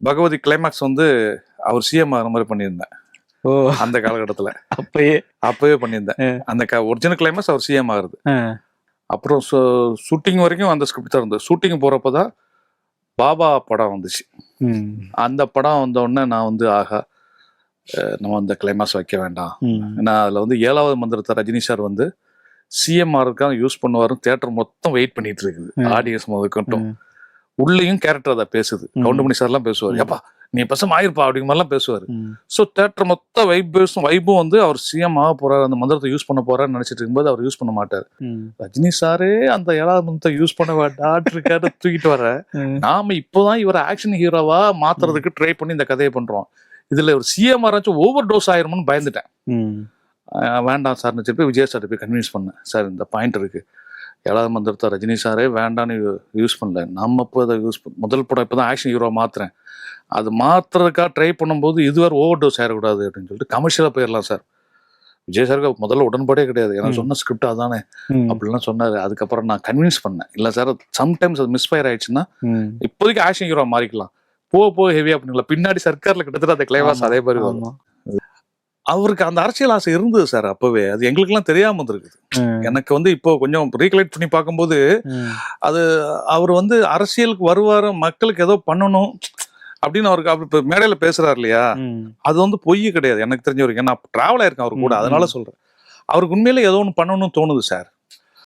Bhagavathi climax வந்து அவர் CM ஆகிற மாதிரி பண்ணியிருந்தேன். ஓ, அந்த காலகட்டத்தில் அப்பயே பண்ணியிருந்தேன். அந்த ஒரிஜினல் கிளைமேக்ஸ் அவர் சிஎம் ஆகுறது. அப்புறம் ஷூட்டிங் வரைக்கும் அந்த ஸ்கிரிப்ட் தான் இருந்தது. ஷூட்டிங் போகிறப்பதான் பாபா படம் வந்துச்சு. அந்த படம் வந்த உடனே நான் வந்து ஆகா, நம்ம அந்த கிளைமேக்ஸ் வைக்க வேண்டாம். ஏன்னா அதில் வந்து 7வது மந்திரத்தை ரஜினி சார் வந்து சிஎம்ஆருக்காக யூஸ் பண்ணுவாரு. தியேட்டர் மொத்தம் வெயிட் பண்ணிட்டு இருக்குது. ஆடியன்ஸ் முதற்கட்டும் உள்ளேயும் கேரக்டர் அதை பேசுது. கவுண்டமணி சார்லாம் பேசுவார், எப்பா நீ பசம் ஆயிருப்பா அப்படிங்கிற மாதிரிலாம் பேசுவார். ஸோ தேட்டர் மொத்த வைப்பும் வந்து அவர் சிஎம் ஆக போறாரு, அந்த மந்திரத்தை யூஸ் பண்ண போறாருன்னு நினைச்சிட்டு இருக்கும்போது அவர் யூஸ் பண்ண மாட்டார். ரஜினி சாரே அந்த 7வது மந்திரத்தை யூஸ் பண்ண வேண்டாம் தூக்கிட்டு வர, நாம இப்போதான் இவரை ஆக்ஷன் ஹீரோவா மாத்துறதுக்கு ட்ரை பண்ணி இந்த கதையை பண்றோம். இதுல ஒரு சிஎம் ஆராச்சும் ஓவர் டோஸ் ஆயிருமோன்னு பயந்துட்டேன். வேண்டாம் சார்னு சொல்லி விஜய் சார் போய் கன்வின்ஸ் பண்ணேன். சார் இந்த பாயிண்ட் இருக்கு, 7வது மந்திரத்தை ரஜினி சாரே வேண்டான்னு யூஸ் பண்ணல, நம்ம இப்போ அதை முதல் படம் இப்போதான் ஆக்ஷன் ஹீரோ மாத்துறேன், அது மாத்துறதுக்காக ட்ரை பண்ணும்போது இதுவரை ஓவர் டோஸ் ஆயிடக்கூடாது அப்படின்னு சொல்லிட்டு கமர்ஷியலாக போயிடலாம் சார். விஜய் சாருக்கு முதல்ல உடன்பாடே கிடையாது. எனக்கு சொன்ன ஸ்கிரிப்ட் அதானே அப்படிலாம் சொன்னாரு. அதுக்கப்புறம் நான் கன்வின்ஸ் பண்ணேன், இல்லை சார் சம்டைம்ஸ் அது மிஸ்ஃபயர் ஆயிடுச்சுன்னா இப்போதைக்கு ஆக்ஷன் ஹீரோ மாறிக்கலாம், போக ஹெவியா பண்ணிக்கலாம். பின்னாடி சர்க்கார்ல கிட்டத்தட்ட அந்த கிளைவாஸ் அதே மாதிரி வரும். அவருக்கு அந்த அரசியல் ஆசை இருந்தது சார் அப்பவே, அது எங்களுக்கெல்லாம் தெரியாம இருந்திருக்குது. எனக்கு வந்து இப்போ கொஞ்சம் ரீகலெக்ட் பண்ணி பார்க்கும்போது அது அவர் வந்து அரசியலுக்கு வருவாரு, மக்களுக்கு ஏதோ பண்ணணும் அப்படின்னு அவருக்கு அப்படி மேடையில பேசுறாரு இல்லையா, அது வந்து பொய் கிடையாது எனக்கு தெரிஞ்ச வரைக்கும். நான் டிராவல் ஆயிருக்கேன் அவர் கூட, அதனால சொல்றேன். அவருக்கு உண்மையில ஏதோ ஒன்று பண்ணணும்னு தோணுது சார்.